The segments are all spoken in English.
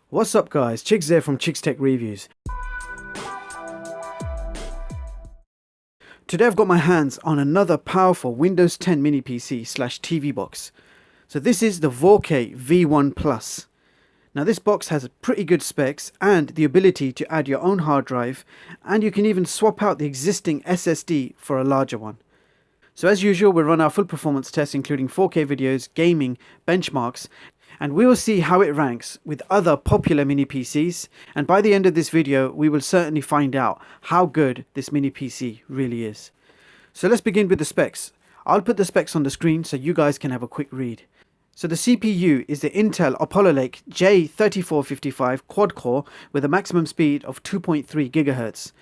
What's up guys, Chicks there from Chicks Tech Reviews. Today I've got my hands on another powerful Windows 10 mini PC slash TV box. So this is the VORKE V1 Plus. Now this box has pretty good specs and the ability to add your own hard drive, and you can even swap out the existing SSD for a larger one. So as usual, we'll run our full performance test including 4K videos, gaming, benchmarks, and we will see how it ranks with other popular mini PCs, and by the end of this video we will certainly find out how good this mini PC really is. So let's begin with the specs. I'll put the specs on the screen so you guys can have a quick read. So the CPU is the Intel Apollo Lake J3455 quad-core with a maximum speed of 2.3 GHz.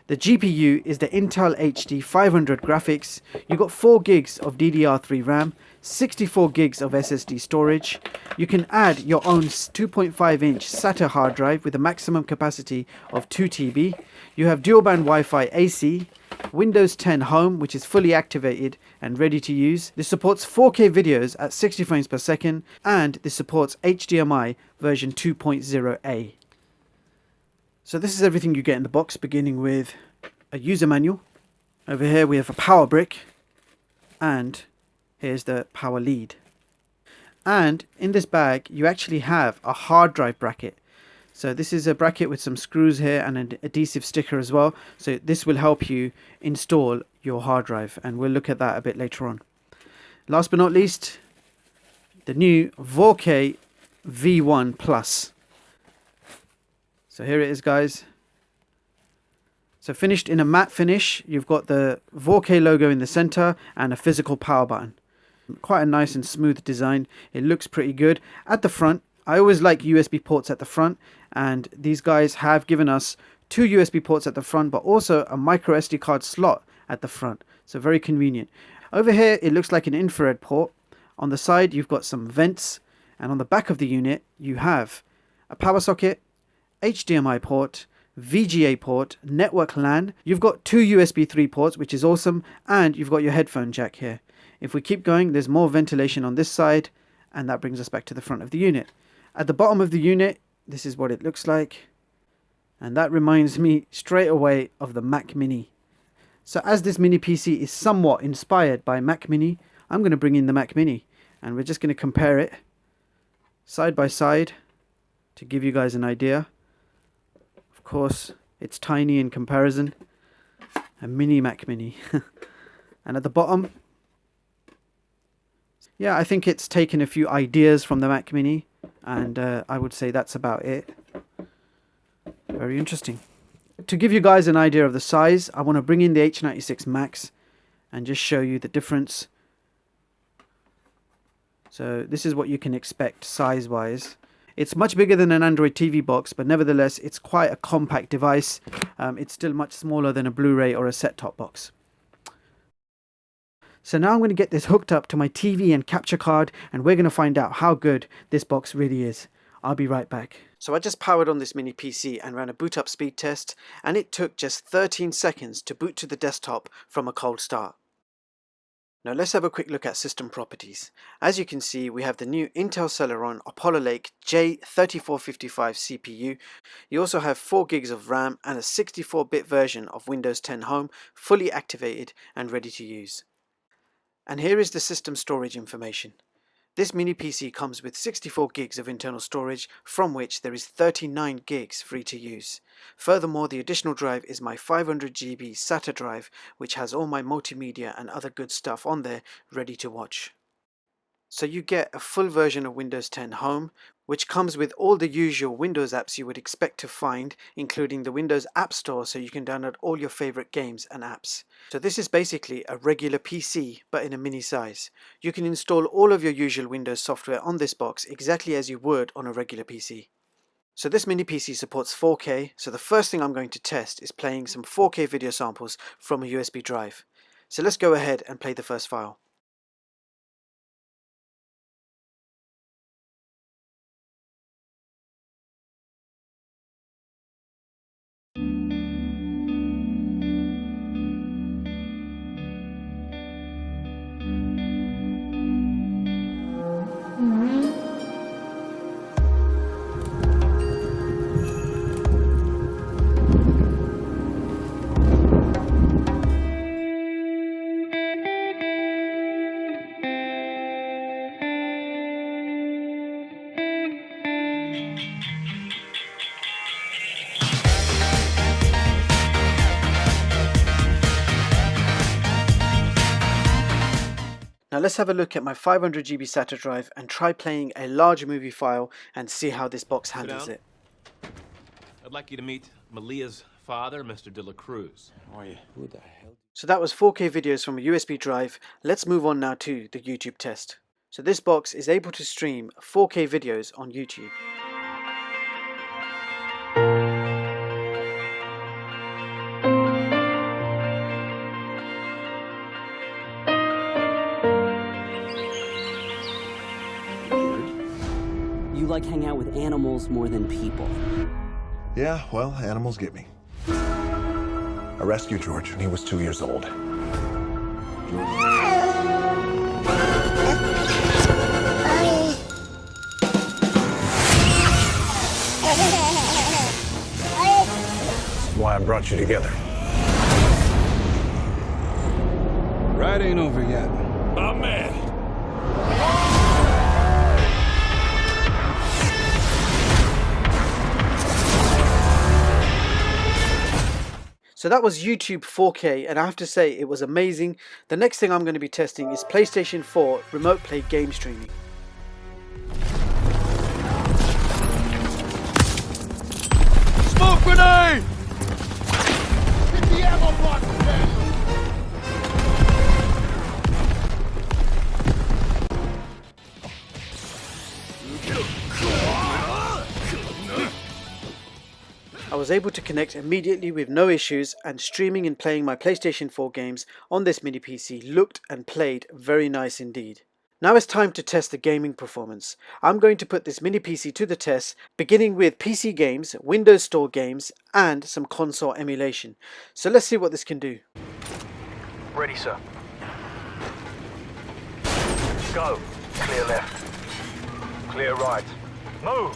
The GPU is the Intel HD 500 graphics. You've got 4 gigs of DDR3 RAM, 64 gigs of SSD storage. You can add your own 2.5-inch SATA hard drive with a maximum capacity of 2 TB. You have dual-band Wi-Fi AC, Windows 10 Home, which is fully activated and ready to use. This supports 4K videos at 60 frames per second, and this supports HDMI version 2.0A. So this is everything you get in the box, beginning with a user manual. Over here we have a power brick, and here's the power lead. And in this bag you actually have a hard drive bracket. So this is a bracket with some screws here and an adhesive sticker as well. So this will help you install your hard drive, and we'll look at that a bit later on. Last but not least, the new VORKE V1 Plus. So here it is, guys. So finished in a matte finish. You've got the VORKE logo in the center and a physical power button. Quite a nice and smooth design. It looks pretty good. At the front, I always like USB ports at the front, and these guys have given us 2 USB ports at the front, but also a micro SD card slot at the front. So very convenient. Over here it looks like an infrared port. On the side you've got some vents, and on the back of the unit you have a power socket, HDMI port, VGA port, network LAN. You've got 2 USB 3 ports, which is awesome, and you've got your headphone jack here. If we keep going, there's more ventilation on this side, and that brings us back to the front of the unit. At the bottom of the unit, this is what it looks like, and that reminds me straight away of the Mac Mini. So as this mini PC is somewhat inspired by Mac Mini, I'm going to bring in the Mac Mini, and we're just going to compare it side by side to give you guys an idea. Of course, it's tiny in comparison, a mini Mac Mini. And at the bottom, yeah, I think it's taken a few ideas from the Mac Mini, and I would say that's about it. Very interesting. To give you guys an idea of the size, I want to bring in the H96 Max and just show you the difference. So this is what you can expect size-wise. It's much bigger than an Android TV box, but nevertheless it's quite a compact device. It's still much smaller than a Blu-ray or a set-top box. So now I'm going to get this hooked up to my TV and capture card, and we're going to find out how good this box really is. I'll be right back. So I just powered on this mini PC and ran a boot up speed test, and it took just 13 seconds to boot to the desktop from a cold start. Now let's have a quick look at system properties. As you can see, we have the new Intel Celeron Apollo Lake J3455 CPU. You also have 4 gigs of RAM and a 64-bit version of Windows 10 Home, fully activated and ready to use. And here is the system storage information. This mini PC comes with 64 gigs of internal storage, from which there is 39 gigs free to use. Furthermore, the additional drive is my 500GB SATA drive, which has all my multimedia and other good stuff on there ready to watch. So you get a full version of Windows 10 Home, which comes with all the usual Windows apps you would expect to find, including the Windows App Store, so you can download all your favorite games and apps. So this is basically a regular PC, but in a mini size. You can install all of your usual Windows software on this box exactly as you would on a regular PC. So this mini PC supports 4K, so the first thing I'm going to test is playing some 4K video samples from a USB drive. So let's go ahead and play the first file. let's have a look at my 500GB SATA drive and try playing a large movie file and see how this box handles it. I'd like you to meet Malia's father, Mr. De La Cruz. How are you? Who the hell? So that was 4K videos from a USB drive. Let's move on now to the YouTube test. So this box is able to stream 4K videos on YouTube. You like hang out with animals more than people. Yeah, well, animals get me. I rescued George when he was 2 years old. That's why I brought you together. Ride ain't over yet. My man! So that was YouTube 4K, and I have to say it was amazing. The next thing I'm going to be testing is PlayStation 4 remote play game streaming. Smoke grenade! Get the ammo box, Daniel! I was able to connect immediately with no issues, and streaming and playing my PlayStation 4 games on this mini PC looked and played very nice indeed. Now it's time to test the gaming performance. I'm going to put this mini PC to the test, beginning with PC games, Windows Store games, and some console emulation. So let's see what this can do. Ready, sir. Go. Clear left. Clear right. Move.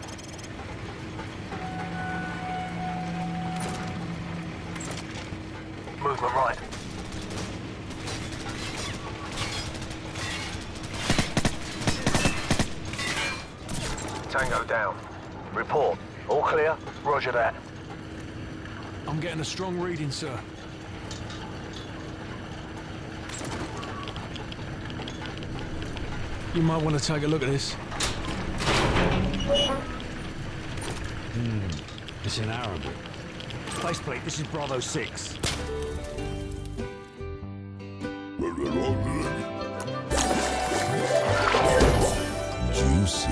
Movement right. Tango down. Report. All clear? Roger that. I'm getting a strong reading, sir. You might want to take a look at this. It's in Arabic. Faceplate, this is Bravo 6. Juicy.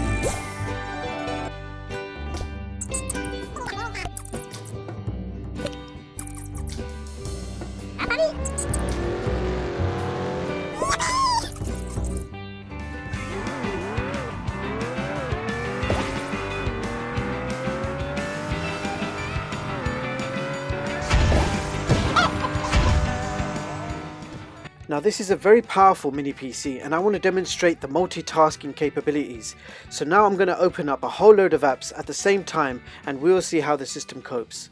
Now this is a very powerful mini PC, and I want to demonstrate the multitasking capabilities. So now I'm going to open up a whole load of apps at the same time, and we'll see how the system copes.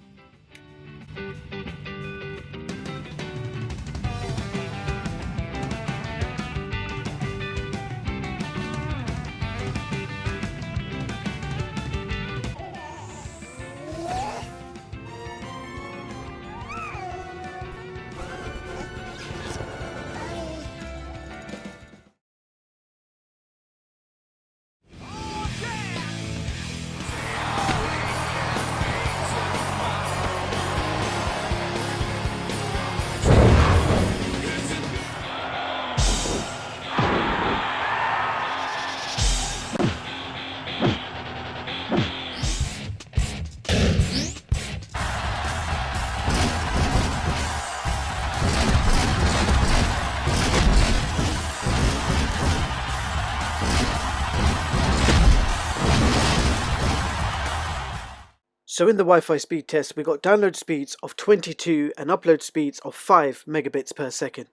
So in the Wi-Fi speed test, we got download speeds of 22 and upload speeds of 5 megabits per second.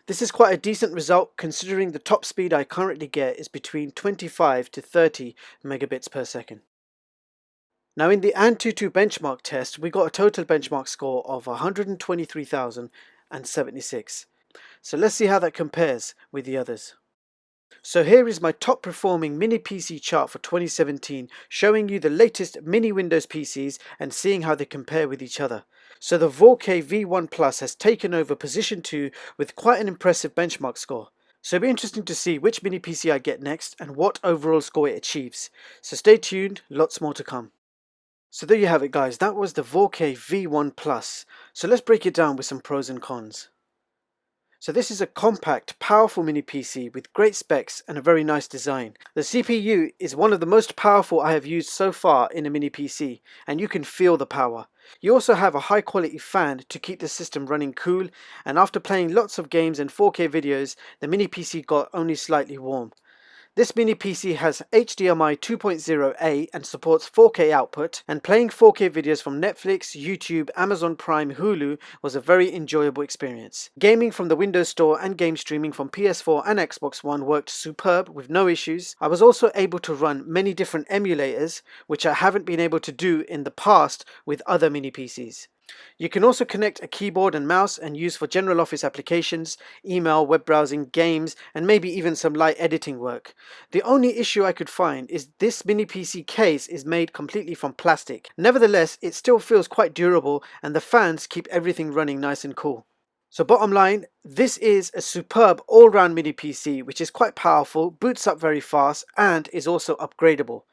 This is quite a decent result considering the top speed I currently get is between 25 to 30 megabits per second. Now in the Antutu benchmark test, we got a total benchmark score of 123,076. So let's see how that compares with the others. So here is my top performing mini PC chart for 2017, showing you the latest mini Windows PCs and seeing how they compare with each other. So the VORKE V1 Plus has taken over position 2 with quite an impressive benchmark score. So it'll be interesting to see which mini PC I get next and what overall score it achieves. So stay tuned, lots more to come. So there you have it guys, that was the VORKE V1 Plus. So let's break it down with some pros and cons. So this is a compact, powerful mini PC with great specs and a very nice design. The CPU is one of the most powerful I have used so far in a mini PC, and you can feel the power. You also have a high quality fan to keep the system running cool, and after playing lots of games and 4K videos, the mini PC got only slightly warm. This mini PC has HDMI 2.0A and supports 4K output, and playing 4K videos from Netflix, YouTube, Amazon Prime, Hulu was a very enjoyable experience. Gaming from the Windows Store and game streaming from PS4 and Xbox One worked superb with no issues. I was also able to run many different emulators, which I haven't been able to do in the past with other mini PCs. You can also connect a keyboard and mouse and use for general office applications, email, web browsing, games, and maybe even some light editing work. The only issue I could find is this mini PC case is made completely from plastic. Nevertheless, it still feels quite durable and the fans keep everything running nice and cool. So bottom line, this is a superb all-round mini PC which is quite powerful, boots up very fast, and is also upgradable.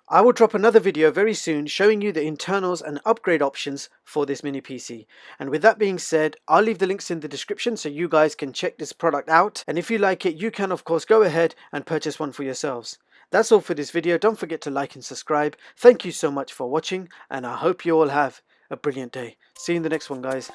I will drop another video very soon showing you the internals and upgrade options for this mini PC. And with that being said, I'll leave the links in the description so you guys can check this product out. And if you like it, you can of course go ahead and purchase one for yourselves. That's all for this video. Don't forget to like and subscribe. Thank you so much for watching, and I hope you all have a brilliant day. See you in the next one, guys.